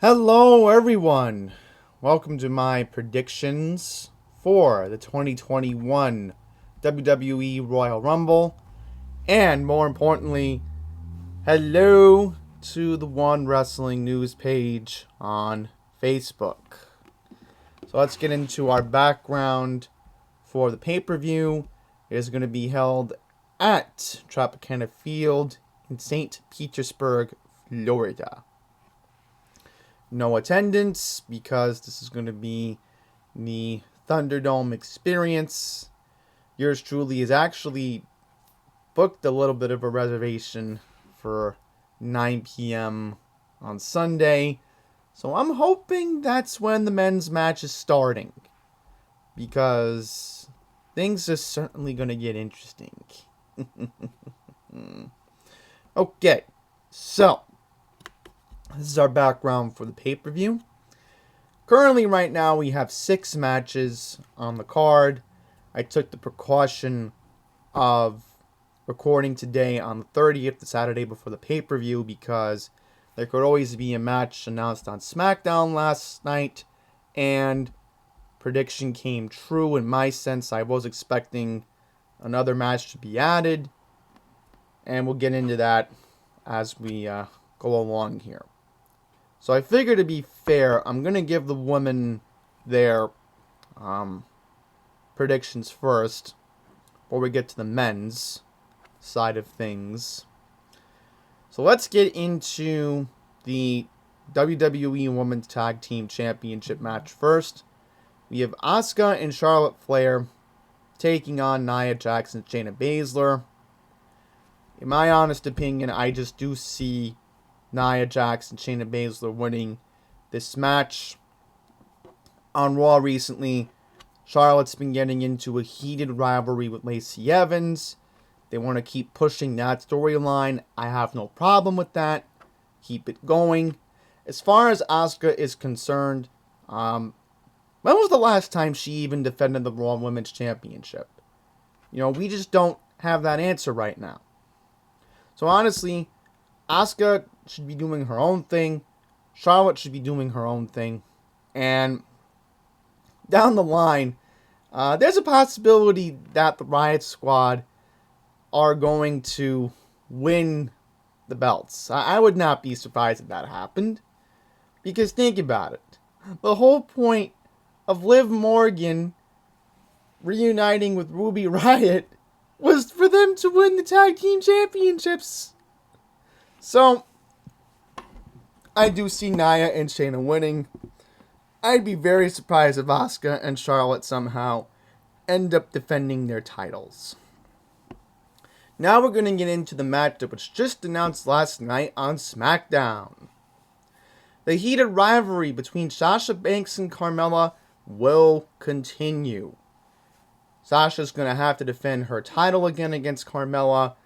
Hello, everyone. Welcome to my predictions for the 2021 WWE Royal Rumble. And more importantly, hello to the One Wrestling News page on Facebook. So let's get into our background for the pay-per-view. It is going to be held at Tropicana Field in St. Petersburg, Florida. No attendance because this is going to be the Thunderdome experience. Yours truly is actually booked a little bit of a reservation for 9 p.m. on Sunday. So I'm hoping that's when the men's match is starting, because things are certainly going to get interesting. Okay, so this is our background for the pay-per-view. Currently, right now, we have 6 matches on the card. I took the precaution of recording today on the 30th, the Saturday before the pay-per-view, because there could always be a match announced on SmackDown last night, and prediction came true. In my sense, I was expecting another match to be added, and we'll get into that as we go along here. So I figure, to be fair, I'm going to give the women their predictions first before we get to the men's side of things. So let's get into the WWE Women's Tag Team Championship match first. We have Asuka and Charlotte Flair taking on Nia Jax and Shayna Baszler. In my honest opinion, I just do see Nia Jax and Shayna Baszler winning this match. On Raw recently, Charlotte's been getting into a heated rivalry with Lacey Evans. They want to keep pushing that storyline. I have no problem with that. Keep it going. As far as Asuka is concerned, when was the last time she even defended the Raw Women's Championship? We just don't have that answer right now. So honestly, Asuka should be doing her own thing. Charlotte should be doing her own thing. And down the line, there's a possibility that the Riot Squad are going to win the belts. I would not be surprised if that happened. Because think about it. The whole point of Liv Morgan reuniting with Ruby Riott was for them to win the tag team championships. So I do see Nia and Shayna winning. I'd be very surprised if Asuka and Charlotte somehow end up defending their titles. Now we're going to get into the match that was just announced last night on SmackDown. The heated rivalry between Sasha Banks and Carmella will continue. Sasha's going to have to defend her title again against Carmella.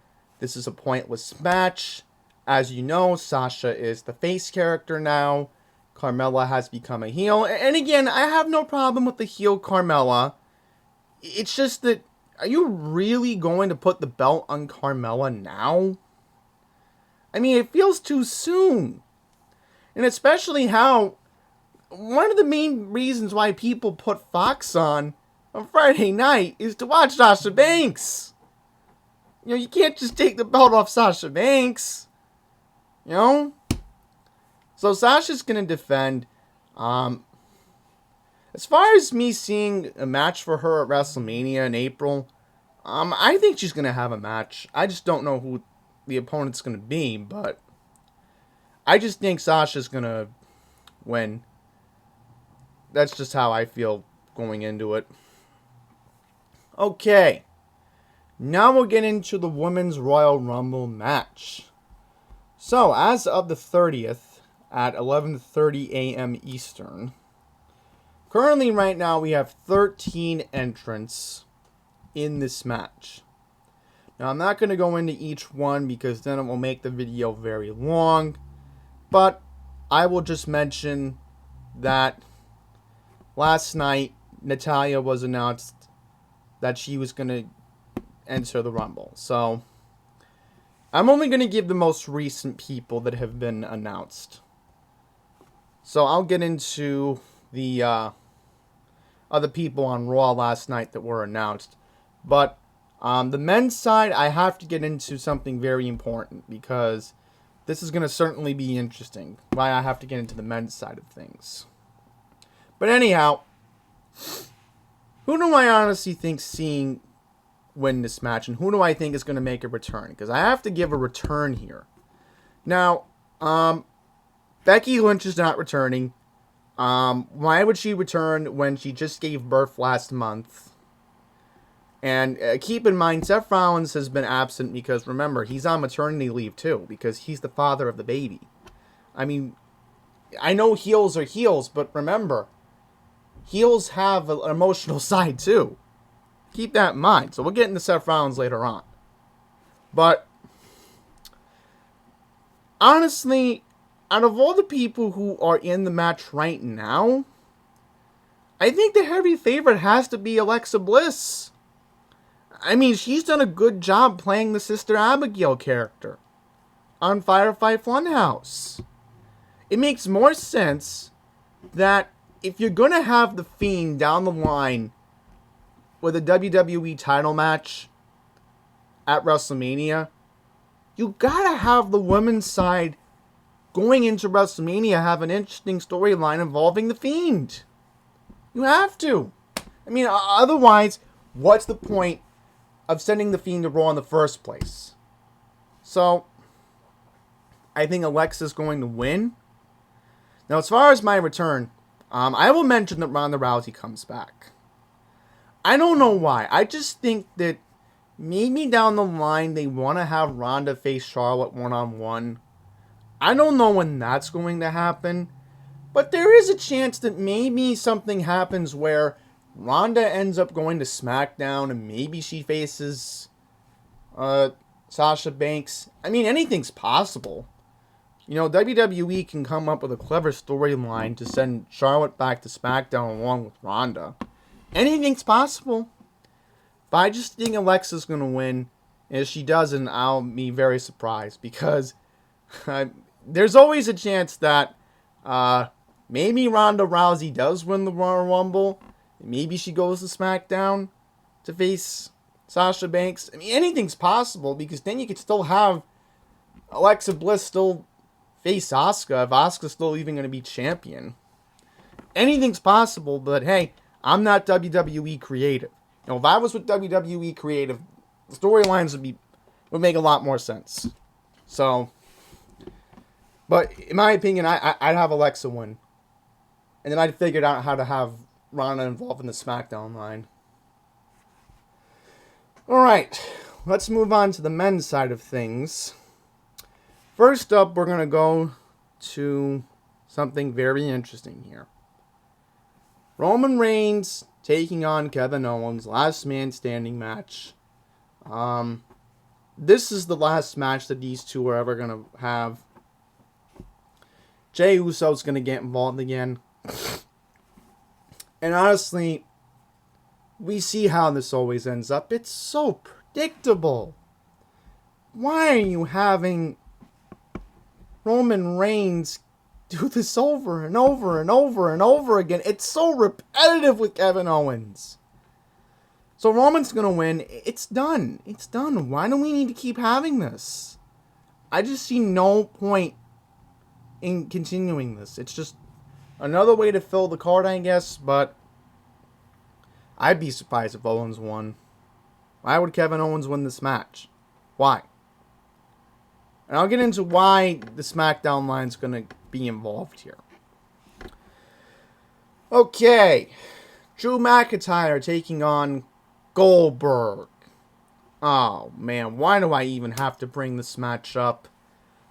This is a pointless match. As you know, Sasha is the face character now. Carmella has become a heel. And again, I have no problem with the heel Carmella. It's just that, are you really going to put the belt on Carmella now? I mean, it feels too soon. And especially how one of the main reasons why people put Fox on Friday night is to watch Sasha Banks. You can't just take the belt off Sasha Banks. So Sasha's going to defend. As far as me seeing a match for her at WrestleMania in April, I think she's going to have a match. I just don't know who the opponent's going to be, but I just think Sasha's going to win. That's just how I feel going into it. Okay. Now we'll get into the Women's Royal Rumble match. So, as of the 30th at 11:30 a.m. Eastern, currently right now we have 13 entrants in this match. Now, I'm not going to go into each one because then it will make the video very long, but I will just mention that last night Natalya was announced that she was going to enter the Rumble. So I'm only going to give the most recent people that have been announced. So I'll get into the other people on Raw last night that were announced. But the men's side, I have to get into something very important because this is going to certainly be interesting. Why I have to get into the men's side of things. But anyhow, who do I honestly think seeing win this match, and who do I think is going to make a return? Because I have to give a return here. Now, Becky Lynch is not returning. Why would she return when she just gave birth last month? And keep in mind, Seth Rollins has been absent because, remember, he's on maternity leave too, because he's the father of the baby. I mean, I know heels are heels, but remember, heels have an emotional side too. Keep that in mind. So we'll get into Seth Rollins later on. But, honestly, out of all the people who are in the match right now, I think the heavy favorite has to be Alexa Bliss. I mean, she's done a good job playing the Sister Abigail character on Firefly Funhouse. It makes more sense that if you're going to have The Fiend down the line with a WWE title match at WrestleMania, you gotta have the women's side going into WrestleMania have an interesting storyline involving The Fiend. You have to. I mean, otherwise, what's the point of sending The Fiend to Raw in the first place? So, I think Alexa's going to win. Now, as far as my return, I will mention that Ronda Rousey comes back. I don't know why. I just think that maybe down the line they want to have Ronda face Charlotte one-on-one. I don't know when that's going to happen, but there is a chance that maybe something happens where Ronda ends up going to SmackDown and maybe she faces Sasha Banks. I mean, anything's possible. You know, WWE can come up with a clever storyline to send Charlotte back to SmackDown along with Ronda. Anything's possible. But I just think Alexa's going to win. And if she doesn't, I'll be very surprised. Because there's always a chance that maybe Ronda Rousey does win the Royal Rumble. Maybe she goes to SmackDown to face Sasha Banks. I mean, anything's possible. Because then you could still have Alexa Bliss still face Asuka if Asuka's still even going to be champion. Anything's possible, but hey, I'm not WWE creative. You know, if I was with WWE creative, the storylines would make a lot more sense. So, but in my opinion, I'd have Alexa win. And then I'd figured out how to have Ronda involved in the SmackDown line. Alright, let's move on to the men's side of things. First up, we're going to go to something very interesting here. Roman Reigns taking on Kevin Owens, last man standing match. This is the last match that these two are ever going to have. Jey Uso's going to get involved again. And honestly, we see how this always ends up. It's so predictable. Why are you having Roman Reigns do this over and over and over and over again? It's so repetitive with Kevin Owens. So Roman's going to win. It's done. It's done. Why do we need to keep having this? I just see no point in continuing this. It's just another way to fill the card, I guess, but I'd be surprised if Owens won. Why would Kevin Owens win this match? Why? And I'll get into why the SmackDown line's going to be involved here. Okay. Drew McIntyre taking on Goldberg. Oh, man. Why do I even have to bring this match up?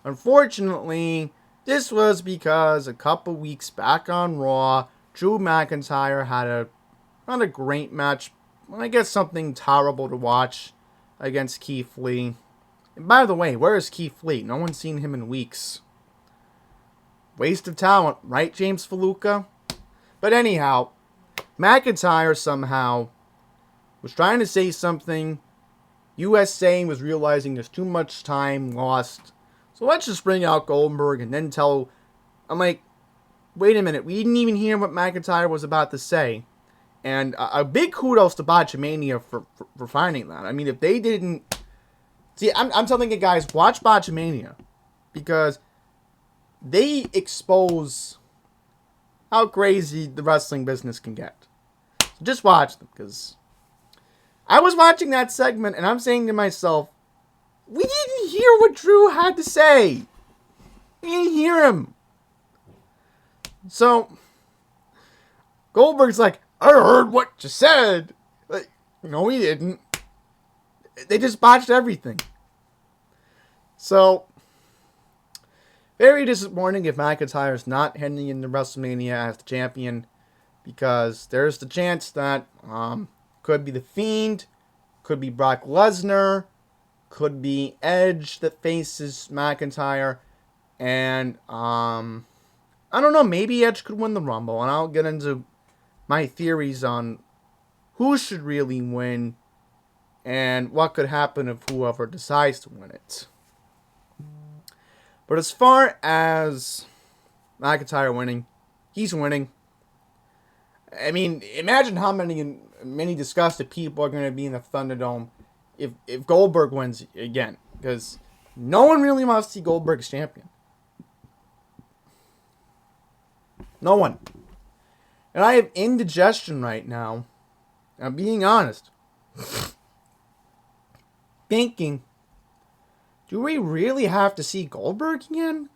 Unfortunately, this was because a couple weeks back on Raw, Drew McIntyre had not a great match. I guess something terrible to watch against Keith Lee. And by the way, where is Keith Lee? No one's seen him in weeks. Waste of talent, right, James Faluca? But anyhow, McIntyre somehow was trying to say something. USA was realizing there's too much time lost. So let's just bring out Goldberg and then tell... I'm like, wait a minute, we didn't even hear what McIntyre was about to say. And a big kudos to Botchamania for finding that. I mean, if they didn't... See, I'm telling you guys, watch Botchamania. Because they expose how crazy the wrestling business can get. So just watch them, because I was watching that segment, and I'm saying to myself, we didn't hear what Drew had to say. We didn't hear him. So, Goldberg's like, I heard what you said. Like, no, he didn't. They just botched everything. So, very disappointing if McIntyre's not heading into WrestleMania as the champion, because there's the chance that could be The Fiend, could be Brock Lesnar, could be Edge that faces McIntyre, and I don't know, maybe Edge could win the Rumble, and I'll get into my theories on who should really win and what could happen if whoever decides to win it. But as far as McIntyre winning, he's winning. I mean, imagine how many disgusted people are going to be in the Thunderdome if Goldberg wins again. Because no one really wants to see Goldberg as champion. No one. And I have indigestion right now. I'm being honest. Thinking, do we really have to see Goldberg again?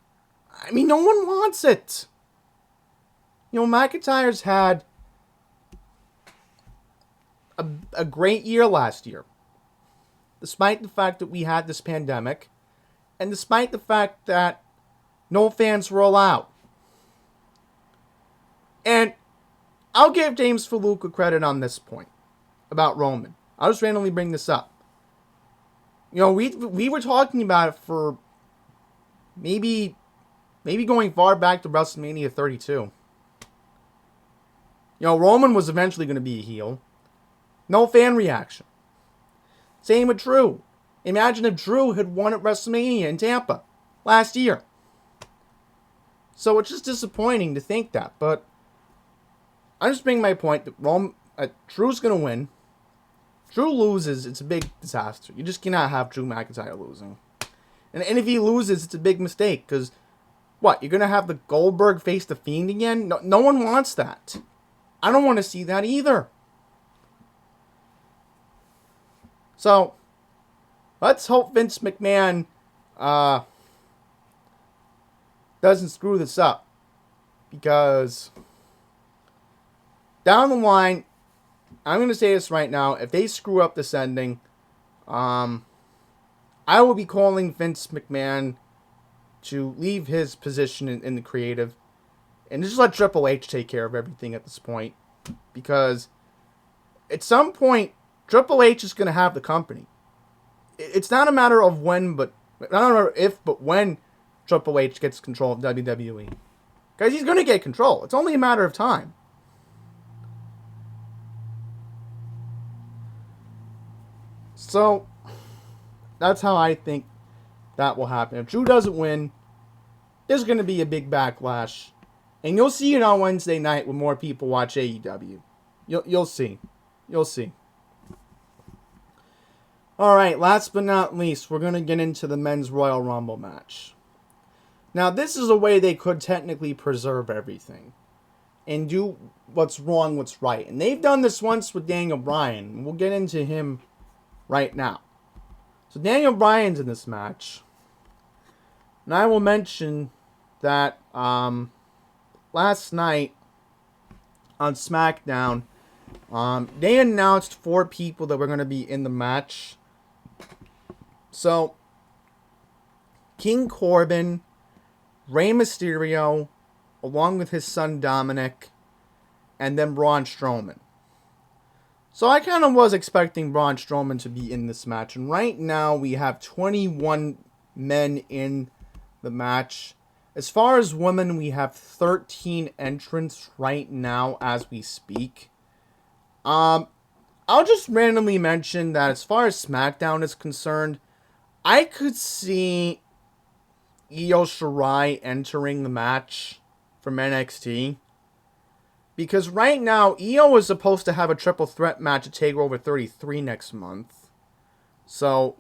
I mean, no one wants it. You know, McIntyre's had a great year last year. Despite the fact that we had this pandemic. And despite the fact that no fans were allowed. And I'll give James Faluca credit on this point about Roman. I'll just randomly bring this up. You know, we were talking about it for maybe going far back to WrestleMania 32. You know, Roman was eventually going to be a heel. No fan reaction. Same with Drew. Imagine if Drew had won at WrestleMania in Tampa last year. So it's just disappointing to think that, but I'm just making my point that Drew's going to win. Drew loses, it's a big disaster. You just cannot have Drew McIntyre losing. And if he loses, it's a big mistake. Because, what, you're going to have the Goldberg face the Fiend again? No one wants that. I don't want to see that either. So, let's hope Vince McMahon doesn't screw this up. Because down the line, I'm going to say this right now. If they screw up this ending, I will be calling Vince McMahon to leave his position in the creative and just let Triple H take care of everything at this point. Because at some point, Triple H is going to have the company. It's not a matter of when, but not a matter if, but when Triple H gets control of WWE. Because he's going to get control. It's only a matter of time. So, that's how I think that will happen. If Drew doesn't win, there's going to be a big backlash. And you'll see it on Wednesday night when more people watch AEW. You'll see. You'll see. Alright, last but not least, we're going to get into the Men's Royal Rumble match. Now, this is a way they could technically preserve everything. And do what's wrong, what's right. And they've done this once with Daniel Bryan. We'll get into him right now. So Daniel Bryan's in this match. And I will mention that last night on SmackDown, they announced 4 people that were going to be in the match. So, King Corbin, Rey Mysterio, along with his son Dominic, and then Braun Strowman. So I kind of was expecting Braun Strowman to be in this match. And right now we have 21 men in the match. As far as women, we have 13 entrants right now as we speak. I'll just randomly mention that as far as SmackDown is concerned, I could see Io Shirai entering the match. from NXT. Because right now, Io is supposed to have a triple threat match at TakeOver 33 next month. So,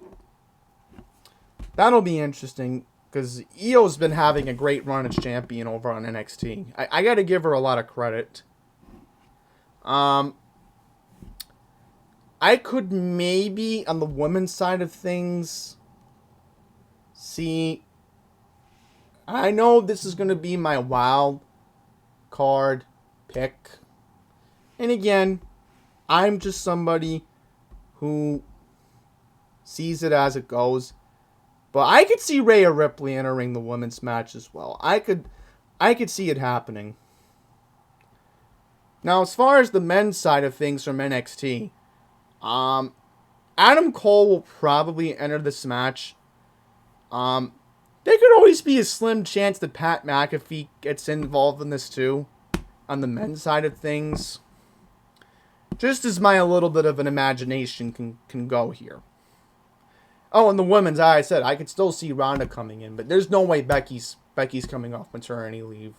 that'll be interesting. Because Io's been having a great run as champion over on NXT. I gotta give her a lot of credit. I could maybe, on the women's side of things, see... I know this is going to be my wild card pick. And again, I'm just somebody who sees it as it goes. But I could see Rhea Ripley entering the women's match as well. I could see it happening. Now, as far as the men's side of things from NXT, Adam Cole will probably enter this match. There could always be a slim chance that Pat McAfee gets involved in this too, on the men's side of things. Just as my little bit of an imagination can go here. Oh, and the women's, as I said, I could still see Ronda coming in, but there's no way Becky's coming off maternity leave.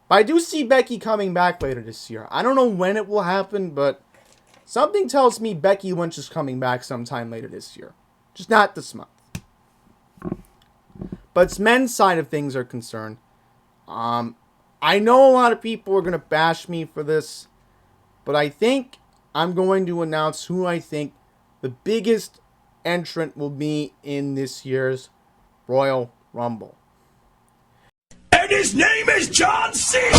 But I do see Becky coming back later this year. I don't know when it will happen, but something tells me Becky Lynch is coming back sometime later this year. Just not this month. But as men's side of things are concerned, I know a lot of people are going to bash me for this, but I think I'm going to announce who I think the biggest entrant will be in this year's Royal Rumble. And his name is John Cena!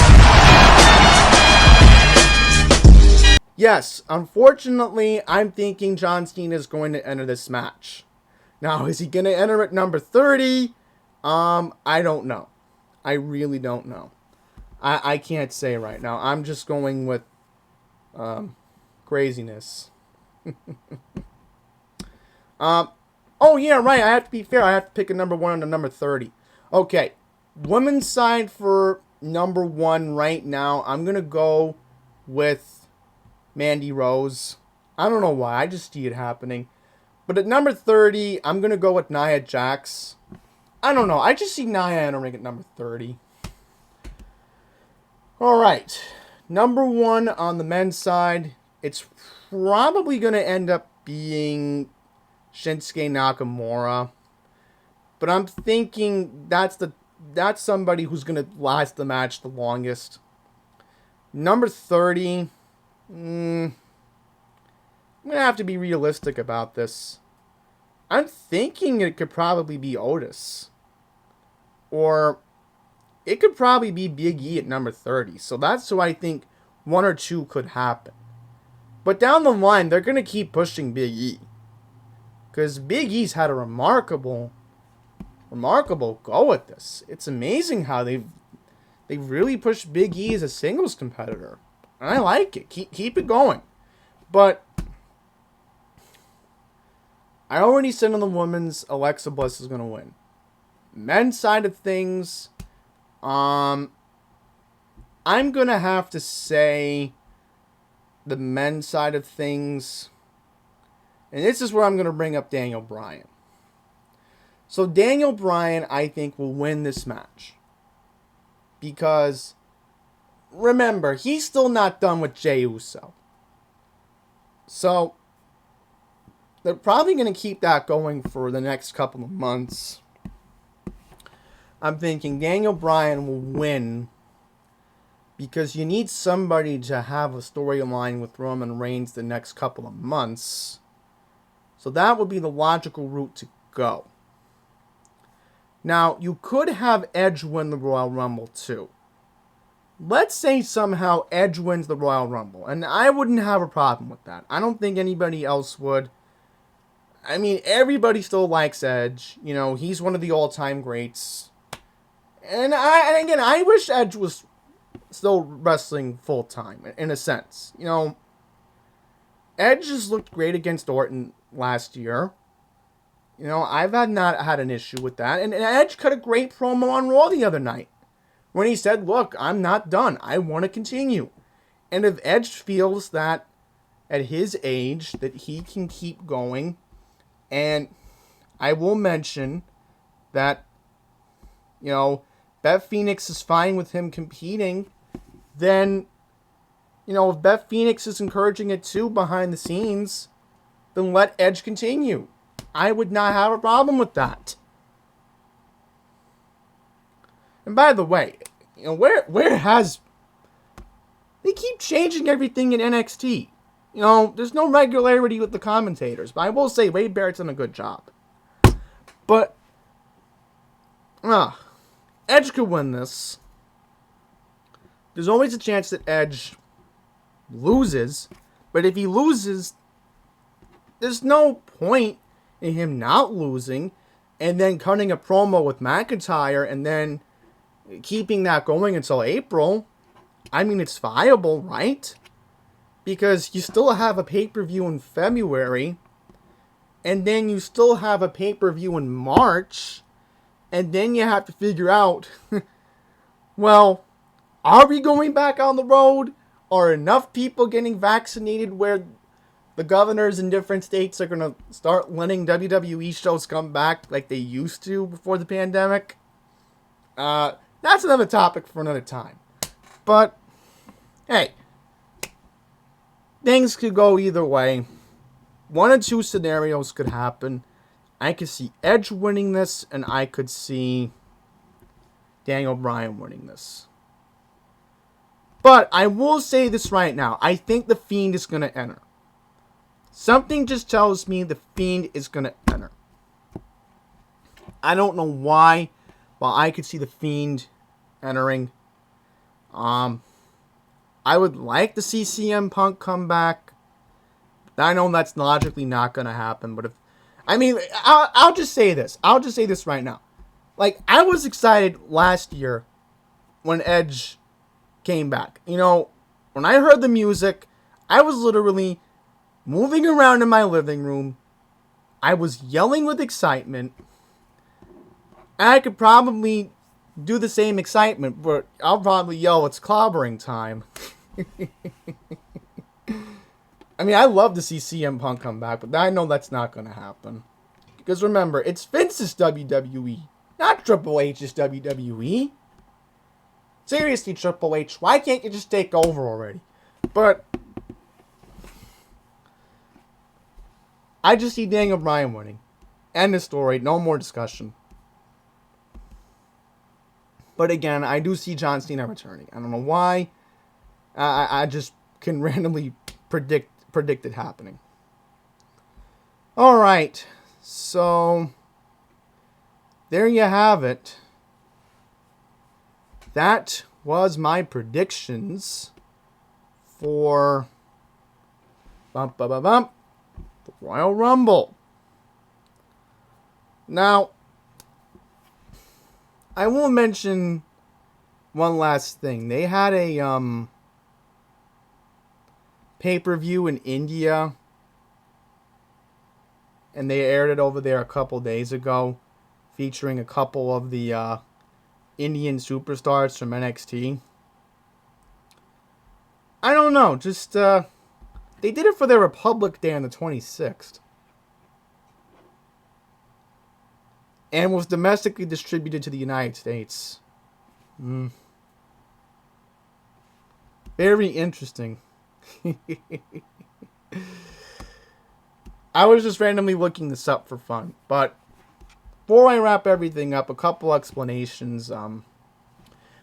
Yes, unfortunately, I'm thinking John Cena is going to enter this match. Now, is he going to enter at number 30? I don't know. I really don't know. I can't say right now. I'm just going with craziness. Oh, yeah, right. I have to be fair. I have to pick a number 1 and a number 30. Okay. Women's side for number 1 right now, I'm going to go with Mandy Rose. I don't know why. I just see it happening. But at number 30, I'm going to go with Nia Jax. I don't know. I just see Nia entering at number 30. Alright. Number 1 on the men's side, it's probably going to end up being Shinsuke Nakamura. But I'm thinking that's somebody who's going to last the match the longest. Number 30, I'm going to have to be realistic about this. I'm thinking it could probably be Otis. Or it could probably be Big E at number 30. So that's who I think 1 or 2 could happen. But down the line, they're going to keep pushing Big E. Because Big E's had a remarkable go at this. It's amazing how they've really pushed Big E as a singles competitor. And I like it. Keep it going. But I already said on the women's, Alexa Bliss is going to win. Men's side of things, I'm going to have to say the men's side of things. And this is where I'm going to bring up Daniel Bryan. So Daniel Bryan, I think, will win this match. Because, remember, he's still not done with Jey Uso. So, they're probably going to keep that going for the next couple of months. I'm thinking Daniel Bryan will win. Because you need somebody to have a storyline with Roman Reigns the next couple of months. So that would be the logical route to go. Now, you could have Edge win the Royal Rumble too. Let's say somehow Edge wins the Royal Rumble. And I wouldn't have a problem with that. I don't think anybody else would. I mean, everybody still likes Edge. You know, he's one of the all-time greats. And again, I wish Edge was still wrestling full-time, in a sense. You know, Edge just looked great against Orton last year. You know, I've not had an issue with that. And Edge cut a great promo on Raw the other night. When he said, look, I'm not done. I want to continue. And if Edge feels that at his age that he can keep going. And I will mention that, you know, Beth Phoenix is fine with him competing, then, if Beth Phoenix is encouraging it too behind the scenes, then let Edge continue. I would not have a problem with that. And by the way, where has... They keep changing everything in NXT. There's no regularity with the commentators. But I will say Wade Barrett's done a good job. But, Edge could win this. There's always a chance that Edge loses. But if he loses, there's no point in him not losing and then cutting a promo with McIntyre and then keeping that going until April. I mean, it's viable, right? Because you still have a pay-per-view in February, and then you still have a pay-per-view in March, and then you have to figure out, well, are we going back on the road? Are enough people getting vaccinated where the governors in different states are going to start letting WWE shows come back like they used to before the pandemic? That's another topic for another time. But, hey, things could go either way. One or two scenarios could happen. I could see Edge winning this, and I could see Daniel Bryan winning this. But I will say this right now. I think The Fiend is going to enter. Something just tells me The Fiend is going to enter. I don't know why, but I could see The Fiend entering. I would like to see CM Punk come back. I know that's logically not going to happen, but I'll just say this. I'll just say this right now. Like, I was excited last year when Edge came back. When I heard the music, I was literally moving around in my living room. I was yelling with excitement. And I could probably do the same excitement, but I'll probably yell, it's clobbering time. I love to see CM Punk come back, but I know that's not going to happen. Because remember, it's Vince's WWE, not Triple H's WWE. Seriously, Triple H, why can't you just take over already? But I just see Daniel Bryan winning. End of story, no more discussion. But again, I do see John Cena returning. I don't know why. I just can randomly predict it happening. Alright. So, there you have it. That was my predictions for the Royal Rumble. Now, I will mention one last thing. They had a pay-per-view in India, and they aired it over there a couple days ago, featuring a couple of the Indian superstars from NXT. I don't know, just they did it for their Republic Day on the 26th. And was domestically distributed to the United States. Very interesting. I was just randomly looking this up for fun. But before I wrap everything up, a couple explanations. I'm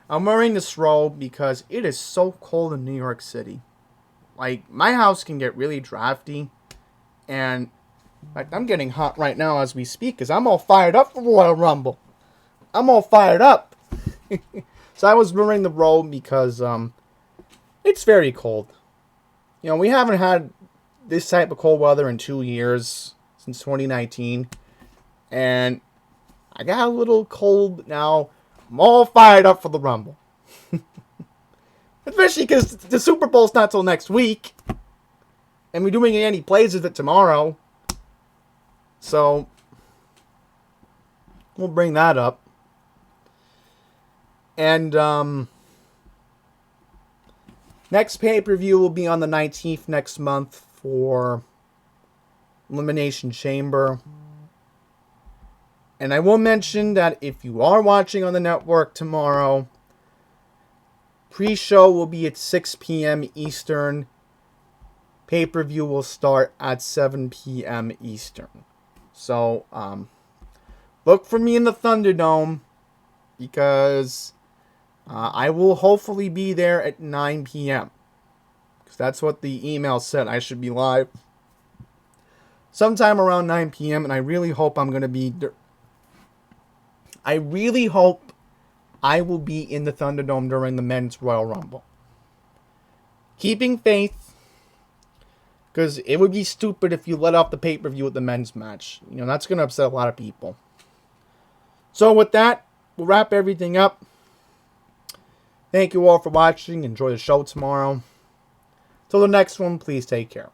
wearing this robe because it is so cold in New York City. Like, my house can get really drafty. And I'm getting hot right now as we speak because I'm all fired up for Royal Rumble. I'm all fired up. So I was wearing the robe because it's very cold. We haven't had this type of cold weather in 2 years, since 2019. And I got a little cold now. I'm all fired up for the Rumble. Especially because the Super Bowl's not till next week. And we're doing Andy Plays with it tomorrow. So, we'll bring that up. And, next pay-per-view will be on the 19th next month for Elimination Chamber. And I will mention that if you are watching on the network tomorrow, pre-show will be at 6 p.m. Eastern. Pay-per-view will start at 7 p.m. Eastern. So, look for me in the Thunderdome because I will hopefully be there at 9 p.m. Because that's what the email said. I should be live sometime around 9 p.m. And I really hope I'm going to be... I really hope I will be in the Thunderdome during the Men's Royal Rumble. Keeping faith. Because it would be stupid if you let off the pay-per-view with the men's match. You know, that's going to upset a lot of people. So with that, we'll wrap everything up. Thank you all for watching. Enjoy the show tomorrow. Till the next one, please take care.